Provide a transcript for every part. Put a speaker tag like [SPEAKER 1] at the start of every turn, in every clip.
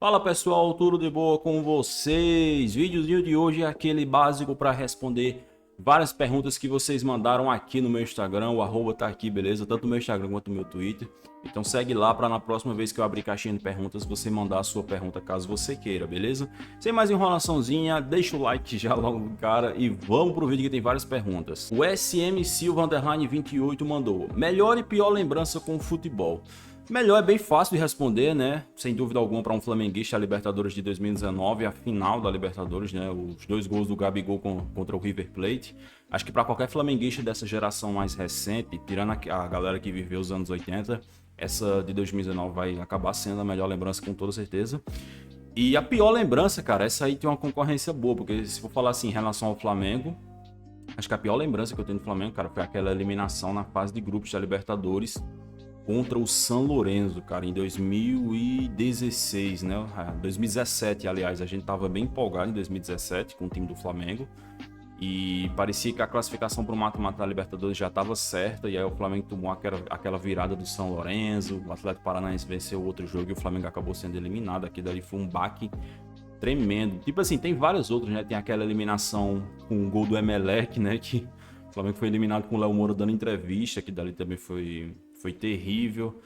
[SPEAKER 1] Fala pessoal, tudo de boa com vocês? Vídeozinho de hoje é aquele básico para responder várias perguntas que vocês mandaram aqui no meu Instagram. O arroba tá aqui, beleza? Tanto no meu Instagram quanto no meu Twitter. Então segue lá para na próxima vez que eu abrir caixinha de perguntas você mandar a sua pergunta caso você queira, beleza? Sem mais enrolaçãozinha, deixa o like já logo, cara, e vamos pro vídeo que tem várias perguntas. O SM Silva 28 mandou: melhor e pior lembrança com o futebol. Melhor é bem fácil de responder, né? Sem dúvida alguma para um flamenguista, a Libertadores de 2019, a final da Libertadores, né? Os dois gols do Gabigol contra o River Plate. Acho que para qualquer flamenguista dessa geração mais recente, tirando a galera que viveu os anos 80, essa de 2019 vai acabar sendo a melhor lembrança com toda certeza. E a pior lembrança, cara, essa aí tem uma concorrência boa, porque se for falar assim em relação ao Flamengo, acho que a pior lembrança que eu tenho do Flamengo, cara, foi aquela eliminação na fase de grupos da Libertadores contra o San Lorenzo, cara, em 2016, né? 2017, aliás, a gente tava bem empolgado em 2017 com o time do Flamengo e parecia que a classificação para o mata-mata da Libertadores já estava certa, e aí o Flamengo tomou aquela virada do São Lourenço, o Atlético Paranaense venceu outro jogo e o Flamengo acabou sendo eliminado. Aqui dali foi um baque tremendo. Tipo assim, tem vários outros, né? Tem aquela eliminação com o gol do Emelec, né? Que o Flamengo foi eliminado com o Léo Moura dando entrevista, que dali também foi terrível.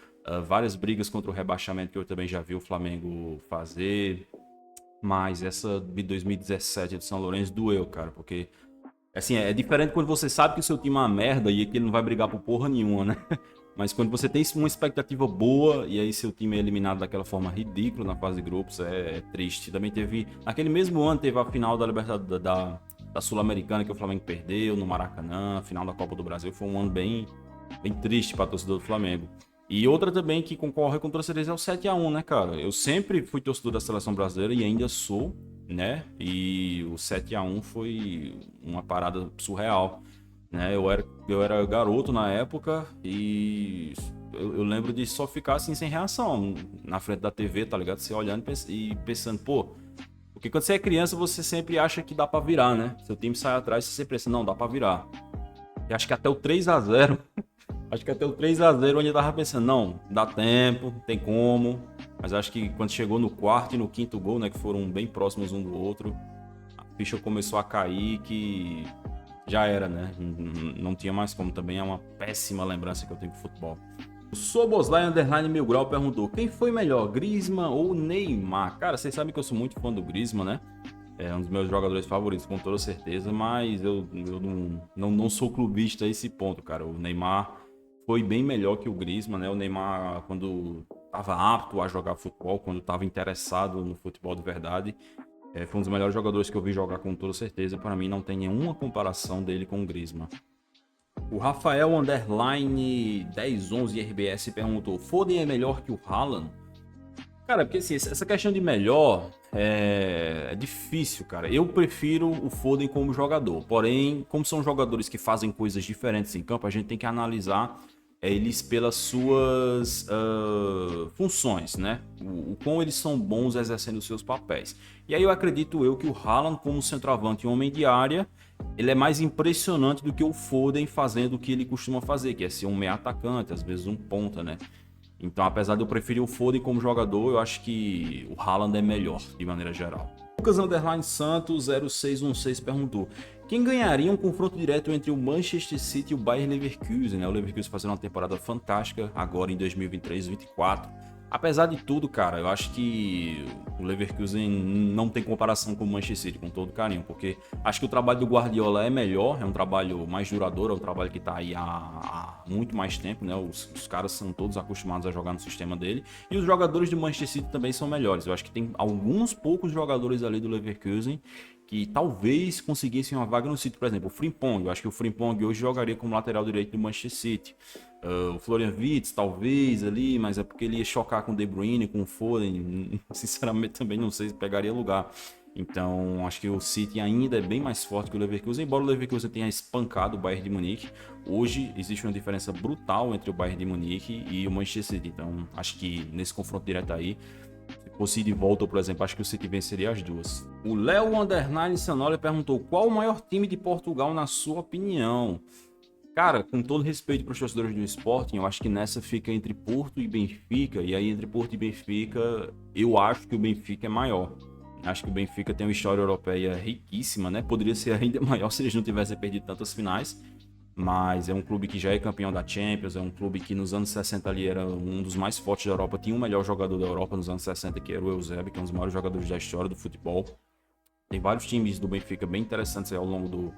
[SPEAKER 1] Várias brigas contra o rebaixamento que eu também já vi o Flamengo fazer. Mas essa de 2017 de São Lourenço doeu, cara, porque assim, é diferente quando você sabe que o seu time é uma merda e que ele não vai brigar por porra nenhuma, né? Mas quando você tem uma expectativa boa e aí seu time é eliminado daquela forma ridícula na fase de grupos, é triste. Também teve, naquele mesmo ano, teve a final da Libertadores, da Sul-Americana que o Flamengo perdeu no Maracanã, a final da Copa do Brasil. Foi um ano bem triste para torcedor do Flamengo. E outra também que concorre com torcedores é o 7-1, né, cara? Eu sempre fui torcedor da seleção brasileira e ainda sou, né? E o 7-1 foi uma parada surreal, né? Eu era garoto na época e eu lembro de só ficar assim sem reação na frente da TV, tá ligado? Você olhando e pensando, pô, porque quando você é criança você sempre acha que dá pra virar, né? Seu time sai atrás, você sempre pensa, não, dá pra virar. E acho que até o 3-0 Acho que até o 3-0 onde eu tava pensando, não, dá tempo, tem como. Mas acho que quando chegou no quarto e no quinto gol, né, que foram bem próximos um do outro, a ficha começou a cair que já era, né? Não tinha mais como. Também é uma péssima lembrança que eu tenho com futebol. O Soboslai Underline Mil Grau perguntou: quem foi melhor, Griezmann ou Neymar? Cara, vocês sabem que eu sou muito fã do Griezmann, né? É um dos meus jogadores favoritos, com toda certeza, mas eu não sou clubista a esse ponto, cara. O Neymar foi bem melhor que o Griezmann, né? O Neymar, quando estava apto a jogar futebol, quando estava interessado no futebol de verdade, foi um dos melhores jogadores que eu vi jogar, com toda certeza. Para mim, não tem nenhuma comparação dele com o Griezmann. O Rafael Underline 1011 RBS perguntou: Foden é melhor que o Haaland? Cara, porque assim, essa questão de melhor é difícil, cara. Eu prefiro o Foden como jogador. Porém, como são jogadores que fazem coisas diferentes em campo, a gente tem que analisar eles pelas suas funções, né? O quão eles são bons exercendo os seus papéis. E aí eu acredito que o Haaland, como centroavante e homem de área, ele é mais impressionante do que o Foden fazendo o que ele costuma fazer, que é ser um meio atacante, às vezes um ponta, né? Então, apesar de eu preferir o Foden como jogador, eu acho que o Haaland é melhor, de maneira geral. Lucas Underline Santos 0616 perguntou: quem ganharia um confronto direto entre o Manchester City e o Bayer Leverkusen, né? O Leverkusen fazendo uma temporada fantástica agora em 2023-24. Apesar de tudo, cara, eu acho que o Leverkusen não tem comparação com o Manchester City, com todo carinho, porque acho que o trabalho do Guardiola é melhor, é um trabalho mais duradouro, é um trabalho que tá aí há muito mais tempo, né? Os caras são todos acostumados a jogar no sistema dele, e os jogadores do Manchester City também são melhores. Eu acho que tem alguns poucos jogadores ali do Leverkusen que talvez conseguissem uma vaga no City, por exemplo, o Frimpong. Eu acho que o Frimpong hoje jogaria como lateral direito do Manchester City. O Florian Wirtz, talvez ali, mas é porque ele ia chocar com o De Bruyne, com o Foden. Sinceramente, também não sei se pegaria lugar. Então, acho que o City ainda é bem mais forte que o Leverkusen, embora o Leverkusen tenha espancado o Bayern de Munique. Hoje existe uma diferença brutal entre o Bayern de Munique e o Manchester City. Então, acho que nesse confronto direto aí, se fosse de volta, por exemplo, acho que o City venceria as duas. O Léo Underline Sanoli perguntou: qual o maior time de Portugal na sua opinião? Cara, com todo respeito para os torcedores do Sporting, eu acho que nessa fica entre Porto e Benfica, e aí entre Porto e Benfica, eu acho que o Benfica é maior. Acho que o Benfica tem uma história europeia riquíssima, né? Poderia ser ainda maior se eles não tivessem perdido tantas finais, mas é um clube que já é campeão da Champions, é um clube que nos anos 60 ali era um dos mais fortes da Europa, tinha o melhor jogador da Europa nos anos 60, que era o Eusébio, que é um dos maiores jogadores da história do futebol. Tem vários times do Benfica bem interessantes aí ao longo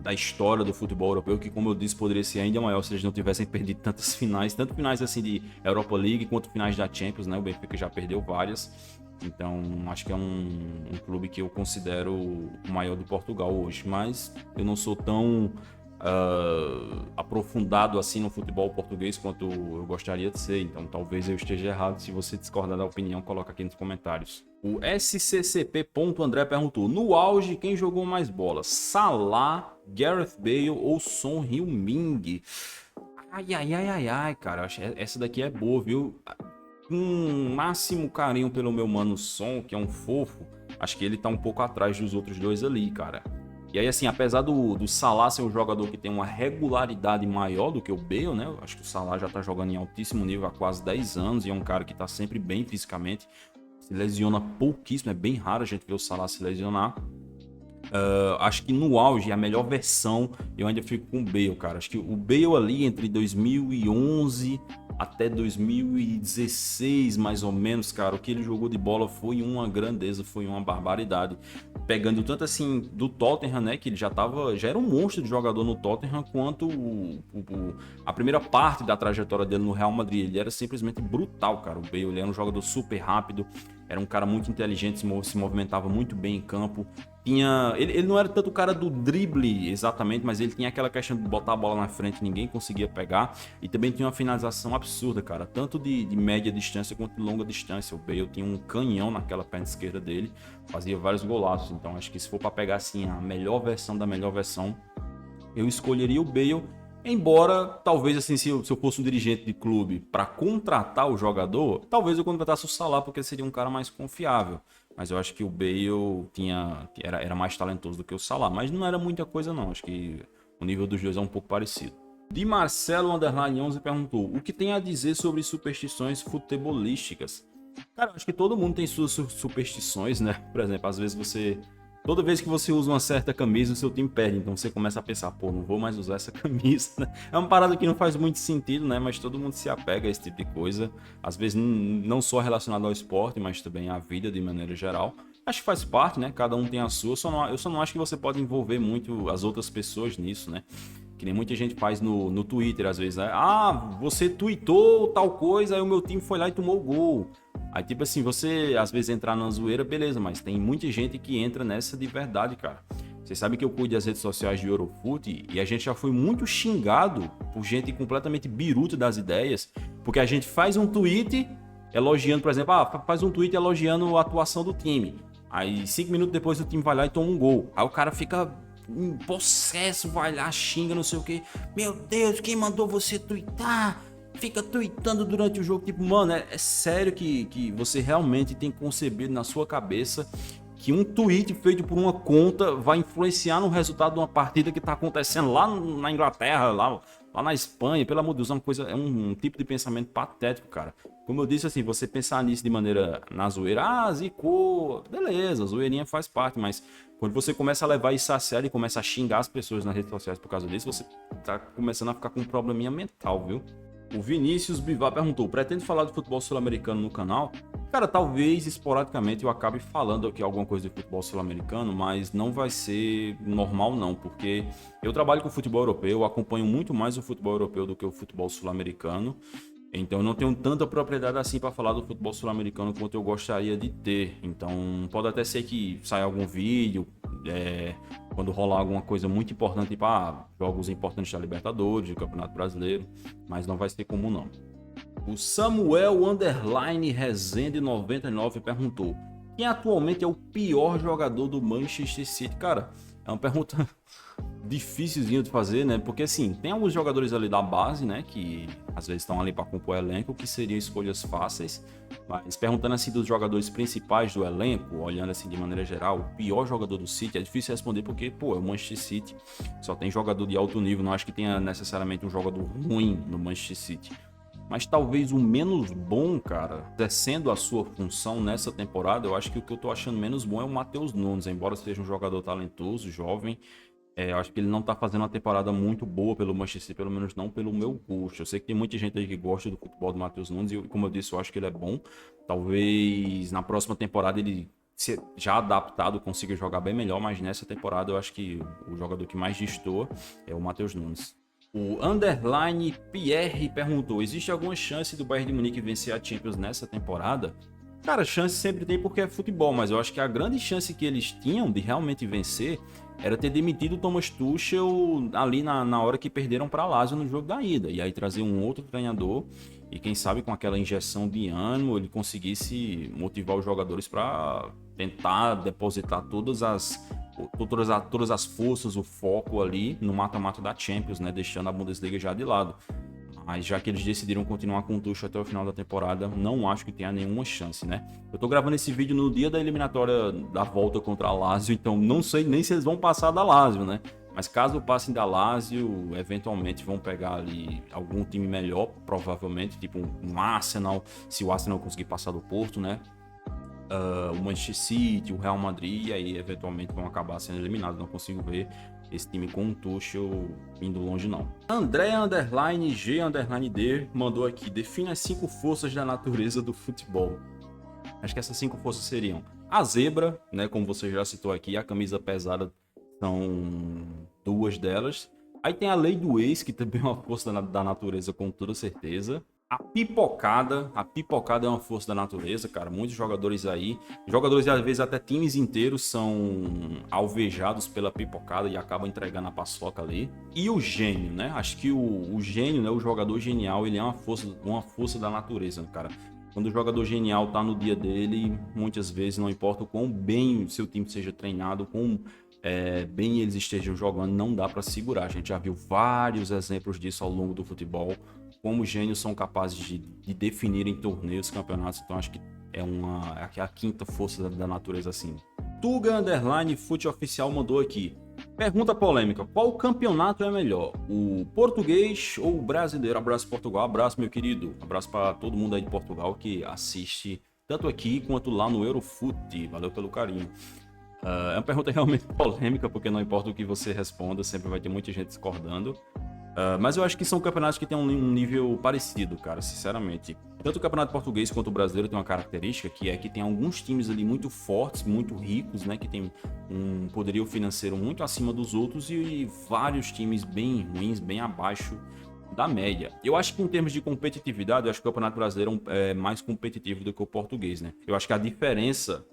[SPEAKER 1] da história do futebol europeu, que, como eu disse, poderia ser ainda maior se eles não tivessem perdido tantas finais, tanto finais assim de Europa League quanto finais da Champions, né? O Benfica já perdeu várias, então acho que é um clube que eu considero o maior do Portugal hoje, mas eu não sou tão aprofundado assim no futebol português quanto eu gostaria de ser, então talvez eu esteja errado. Se você discordar da opinião, coloca aqui nos comentários. O SCCP.André perguntou: no auge, quem jogou mais bola? Salah, Gareth Bale ou Son Heung-min? Ai, cara, acho que essa daqui é boa, viu? Com máximo carinho pelo meu mano Son, que é um fofo, acho que ele tá um pouco atrás dos outros dois ali, cara. E aí, assim, apesar do Salah ser um jogador que tem uma regularidade maior do que o Bale, né? Eu acho que o Salah já tá jogando em altíssimo nível há quase 10 anos e é um cara que tá sempre bem fisicamente. Se lesiona pouquíssimo, é bem raro a gente ver o Salah se lesionar. Acho que no auge, a melhor versão, eu ainda fico com o Bale, cara. Acho que o Bale ali entre 2011 até 2016, mais ou menos, cara, o que ele jogou de bola foi uma grandeza, foi uma barbaridade. Pegando tanto assim do Tottenham, né, que ele já era um monstro de jogador no Tottenham, quanto a primeira parte da trajetória dele no Real Madrid. Ele era simplesmente brutal, cara. O Bale, ele era um jogador super rápido, era um cara muito inteligente, se movimentava muito bem em campo. Ele não era tanto o cara do drible exatamente, mas ele tinha aquela questão de botar a bola na frente, ninguém conseguia pegar. E também tinha uma finalização absurda, cara, tanto de média distância quanto de longa distância. O Bale tinha um canhão naquela perna esquerda dele, fazia vários golaços. Então acho que se for para pegar assim a melhor versão da melhor versão, eu escolheria o Bale. Embora, talvez assim, se eu fosse um dirigente de clube para contratar o jogador, talvez eu contratasse o Salah, porque seria um cara mais confiável. Mas eu acho que o Bale era mais talentoso do que o Salah. Mas não era muita coisa não, acho que o nível dos dois é um pouco parecido. De Marcelo Underline 11 perguntou: o que tem a dizer sobre superstições futebolísticas? Cara, acho que todo mundo tem suas superstições, né? Por exemplo, às vezes toda vez que você usa uma certa camisa, o seu time perde. Então você começa a pensar, pô, não vou mais usar essa camisa, né? É uma parada que não faz muito sentido, né? Mas todo mundo se apega a esse tipo de coisa. Às vezes não só relacionado ao esporte, mas também à vida de maneira geral. Acho que faz parte, né? Cada um tem a sua. Eu só não acho que você pode envolver muito as outras pessoas nisso, né? Que nem muita gente faz no Twitter, às vezes, né? Ah, você tweetou tal coisa, aí o meu time foi lá e tomou o gol. Aí, tipo assim, você às vezes entrar na zoeira, beleza, mas tem muita gente que entra nessa de verdade, cara. Você sabe que eu cuido das redes sociais de Eurofute e a gente já foi muito xingado por gente completamente biruta das ideias, porque a gente faz um tweet elogiando, por exemplo, faz um tweet elogiando a atuação do time. Aí 5 minutos depois o time vai lá e toma um gol. Aí o cara fica em possesso, vai lá, xinga, não sei o que. Meu Deus, quem mandou você twittar? Fica tweetando durante o jogo. Tipo, mano, é sério que você realmente tem concebido na sua cabeça que um tweet feito por uma conta vai influenciar no resultado de uma partida que tá acontecendo lá na Inglaterra, lá na Espanha? Pelo amor de Deus, é um tipo de pensamento patético, cara. Como eu disse, assim, você pensar nisso de maneira na zoeira, zicou, beleza, a zoeirinha faz parte, mas quando você começa a levar isso a sério e começa a xingar as pessoas nas redes sociais por causa disso, você tá começando a ficar com um probleminha mental, viu? O Vinícius Bivar perguntou: pretende falar do futebol sul-americano no canal? Cara, talvez esporadicamente eu acabe falando aqui alguma coisa de futebol sul-americano, mas não vai ser normal não, porque eu trabalho com futebol europeu, acompanho muito mais o futebol europeu do que o futebol sul-americano. Então eu não tenho tanta propriedade assim para falar do futebol sul-americano quanto eu gostaria de ter. Então pode até ser que saia algum vídeo, quando rolar alguma coisa muito importante, tipo jogos importantes da Libertadores, do Campeonato Brasileiro, mas não vai ser comum não. O Samuel Underline Rezende 99 perguntou: quem atualmente é o pior jogador do Manchester City? Cara, é uma pergunta difícilzinho de fazer, né? Porque assim, tem alguns jogadores ali da base, né, que às vezes estão ali para compor o elenco, que seriam escolhas fáceis. Mas perguntando assim dos jogadores principais do elenco, olhando assim de maneira geral, o pior jogador do City é difícil responder porque, pô, é o Manchester City. Só tem jogador de alto nível, não acho que tenha necessariamente um jogador ruim no Manchester City. Mas talvez o menos bom, cara, exercendo a sua função nessa temporada, eu acho que o que eu tô achando menos bom é o Matheus Nunes, embora seja um jogador talentoso, jovem. Eu acho que ele não tá fazendo uma temporada muito boa pelo Manchester City, pelo menos não pelo meu gosto. Eu sei que tem muita gente aí que gosta do futebol do Matheus Nunes, e como eu disse, eu acho que ele é bom. Talvez na próxima temporada ele, já adaptado, consiga jogar bem melhor, mas nessa temporada eu acho que o jogador que mais destoa é o Matheus Nunes. O Underline Pierre perguntou: existe alguma chance do Bayern de Munique vencer a Champions nessa temporada? Cara, chance sempre tem porque é futebol, mas eu acho que a grande chance que eles tinham de realmente vencer era ter demitido o Thomas Tuchel ali na hora que perderam para a Lazio no jogo da ida. E aí trazer um outro treinador e quem sabe com aquela injeção de ânimo ele conseguisse motivar os jogadores para tentar depositar todas as forças, o foco ali no mata-mata da Champions, né? Deixando a Bundesliga já de lado. Mas já que eles decidiram continuar com o Tuchel até o final da temporada, não acho que tenha nenhuma chance, né? Eu tô gravando esse vídeo no dia da eliminatória da volta contra a Lazio, então não sei nem se eles vão passar da Lazio, né? Mas caso passem da Lazio, eventualmente vão pegar ali algum time melhor, provavelmente, tipo um Arsenal, se o Arsenal conseguir passar do Porto, né? O Manchester City, o Real Madrid, e aí eventualmente vão acabar sendo eliminados. Não consigo ver esse time com o Tuchel indo longe, não. André Underline G Underline D mandou aqui: define as 5 forças da natureza do futebol. Acho que essas 5 forças seriam a zebra, né? Como você já citou aqui, a camisa pesada são 2 delas. Aí tem a lei do ex, que também é uma força da natureza, com toda certeza. A pipocada é uma força da natureza, cara. Muitos jogadores aí, às vezes até times inteiros são alvejados pela pipocada e acabam entregando a paçoca ali. E o gênio, né? Acho que o gênio, né? O jogador genial, ele é uma força da natureza, cara. Quando o jogador genial tá no dia dele, muitas vezes, não importa o quão bem o seu time seja treinado, quão bem eles estejam jogando, não dá para segurar. A gente já viu vários exemplos disso ao longo do futebol, como os gênios são capazes de definir em torneios, campeonatos. Então acho que é a quinta força da natureza, assim. Tuga Underline Fute Oficial mandou aqui: pergunta polêmica: qual campeonato é melhor, o português ou o brasileiro? Abraço Portugal, abraço meu querido, abraço para todo mundo aí de Portugal que assiste tanto aqui quanto lá no Eurofute. Valeu pelo carinho. É uma pergunta realmente polêmica, porque não importa o que você responda, sempre vai ter muita gente discordando. Mas eu acho que são campeonatos que têm um nível parecido, cara, sinceramente. Tanto o campeonato português quanto o brasileiro tem uma característica, que é que tem alguns times ali muito fortes, muito ricos, né? Que tem um poderio financeiro muito acima dos outros, e vários times bem ruins, bem abaixo da média. Eu acho que em termos de competitividade, eu acho que o campeonato brasileiro é mais competitivo do que o português, né? Eu acho que a diferença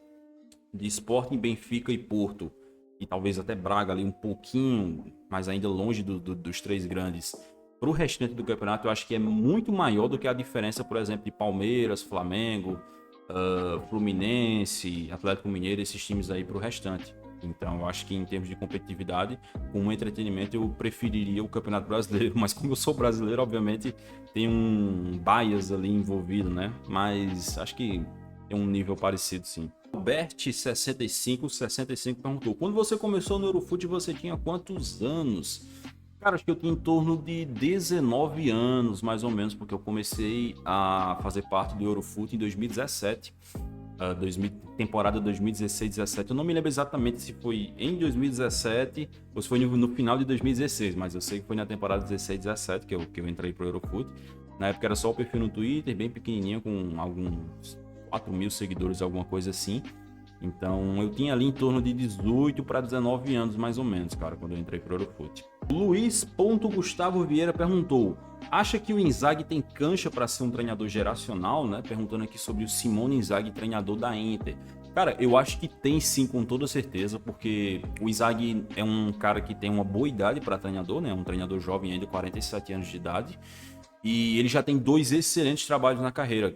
[SPEAKER 1] de Sporting, Benfica e Porto, e talvez até Braga ali um pouquinho, mas ainda longe dos 3 grandes, para o restante do campeonato, eu acho que é muito maior do que a diferença, por exemplo, de Palmeiras, Flamengo, Fluminense, Atlético Mineiro, esses times aí para o restante. Então eu acho que em termos de competitividade, com entretenimento, eu preferiria o Campeonato Brasileiro, mas como eu sou brasileiro, obviamente tem um bias ali envolvido, né? Mas acho que tem um nível parecido, sim. Albert6565 perguntou: quando você começou no Eurofute, você tinha quantos anos? Cara, acho que eu tinha em torno de 19 anos, mais ou menos, porque eu comecei a fazer parte do Eurofute em 2017. Temporada 2016-17. Eu não me lembro exatamente se foi em 2017 ou se foi no final de 2016, mas eu sei que foi na temporada 16-17 que eu entrei pro Eurofute. Na época era só o perfil no Twitter, bem pequenininho, com alguns 4 mil seguidores, alguma coisa assim. Então eu tinha ali em torno de 18 para 19 anos, mais ou menos, cara, quando eu entrei pro Eurofute. Luiz.Gustavo Vieira perguntou: acha que o Inzaghi tem cancha para ser um treinador geracional, né? Perguntando aqui sobre o Simone Inzaghi, treinador da Inter. Cara, eu acho que tem sim, com toda certeza, porque o Inzaghi é um cara que tem uma boa idade para treinador, né? Um treinador jovem ainda, 47 anos de idade. E ele já tem 2 excelentes trabalhos na carreira,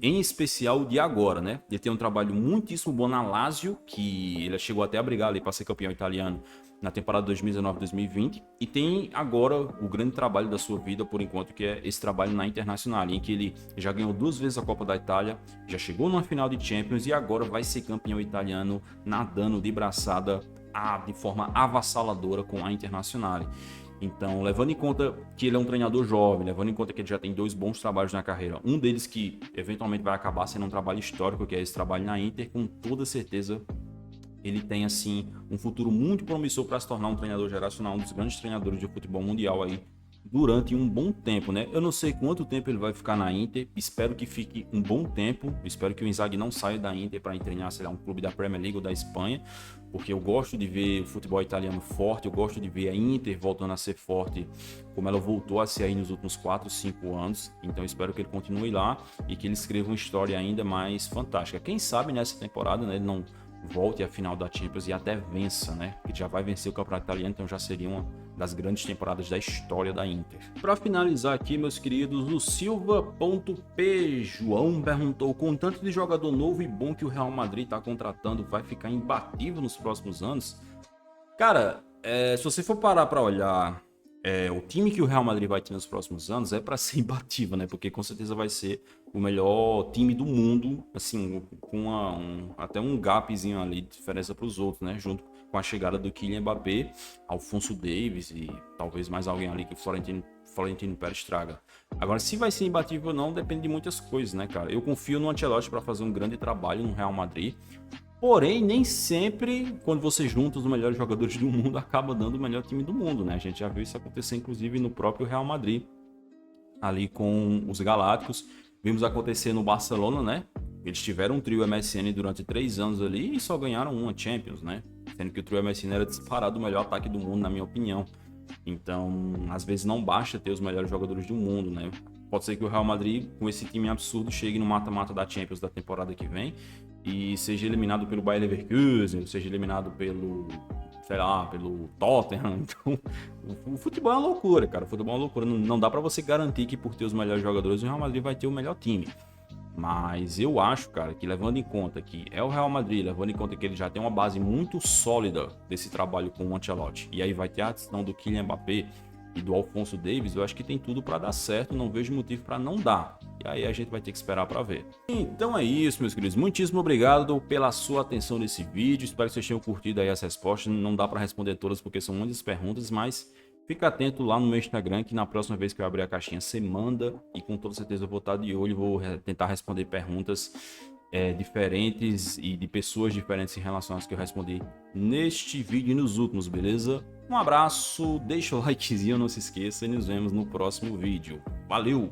[SPEAKER 1] em especial o de agora, né? Ele tem um trabalho muitíssimo bom na Lazio, que ele chegou até a brigar ali para ser campeão italiano na temporada 2019-2020. E tem agora o grande trabalho da sua vida, por enquanto, que é esse trabalho na Internacional, em que ele já ganhou 2 vezes a Copa da Itália, já chegou numa final de Champions e agora vai ser campeão italiano nadando de braçada de forma avassaladora com a Internacional. Então, levando em conta que ele é um treinador jovem, levando em conta que ele já tem 2 bons trabalhos na carreira, um deles que eventualmente vai acabar sendo um trabalho histórico, que é esse trabalho na Inter, com toda certeza ele tem assim um futuro muito promissor para se tornar um treinador geracional, um dos grandes treinadores de futebol mundial aí durante um bom tempo, né? Eu não sei quanto tempo ele vai ficar na Inter, espero que fique um bom tempo, espero que o Inzaghi não saia da Inter para treinar, sei lá, um clube da Premier League ou da Espanha, porque eu gosto de ver o futebol italiano forte, eu gosto de ver a Inter voltando a ser forte, como ela voltou a ser aí nos últimos 4, 5 anos, então espero que ele continue lá e que ele escreva uma história ainda mais fantástica. Quem sabe nessa temporada, né, ele não volte à final da Champions e até vença, né? Que já vai vencer o campeonato italiano, então já seria uma das grandes temporadas da história da Inter. Para finalizar aqui, meus queridos, o Silva.p João perguntou: com tanto de jogador novo e bom que o Real Madrid está contratando, vai ficar imbatível nos próximos anos? Cara, se você for parar para olhar o time que o Real Madrid vai ter nos próximos anos, é para ser imbatível, né? Porque com certeza vai ser o melhor time do mundo, assim, com até um gapzinho ali de diferença para os outros, né? Junto com a chegada do Kylian Mbappé, Alphonso Davies e talvez mais alguém ali que o Florentino Pérez traga. Agora, se vai ser imbatível ou não, depende de muitas coisas, né, cara? Eu confio no Ancelotti para fazer um grande trabalho no Real Madrid. Porém, nem sempre, quando você junta os melhores jogadores do mundo, acaba dando o melhor time do mundo, né? A gente já viu isso acontecer, inclusive, no próprio Real Madrid, ali com os Galácticos. Vimos acontecer no Barcelona, né? Eles tiveram um trio MSN durante 3 anos ali e só ganharam uma Champions, né? Sendo que o trio MSN era disparado o melhor ataque do mundo, na minha opinião. Então, às vezes não basta ter os melhores jogadores do mundo, né? Pode ser que o Real Madrid, com esse time absurdo, chegue no mata-mata da Champions da temporada que vem e seja eliminado pelo Bayer Leverkusen, seja eliminado pelo, sei lá, pelo Tottenham. Então, o futebol é uma loucura, cara. O futebol é uma loucura. Não dá pra você garantir que por ter os melhores jogadores, o Real Madrid vai ter o melhor time. Mas eu acho, cara, que levando em conta que é o Real Madrid, levando em conta que ele já tem uma base muito sólida desse trabalho com o Ancelotti, e aí vai ter a adição do Kylian Mbappé e do Alphonso Davies, eu acho que tem tudo para dar certo, não vejo motivo para não dar. E aí a gente vai ter que esperar para ver. Então é isso, meus queridos. Muitíssimo obrigado pela sua atenção nesse vídeo. Espero que vocês tenham curtido aí as respostas. Não dá para responder todas porque são muitas perguntas, mas fica atento lá no meu Instagram que na próxima vez que eu abrir a caixinha você manda e com toda certeza eu vou estar de olho, vou tentar responder perguntas diferentes e de pessoas diferentes em relação às que eu respondi neste vídeo e nos últimos, beleza? Um abraço, deixa o likezinho, não se esqueça e nos vemos no próximo vídeo. Valeu!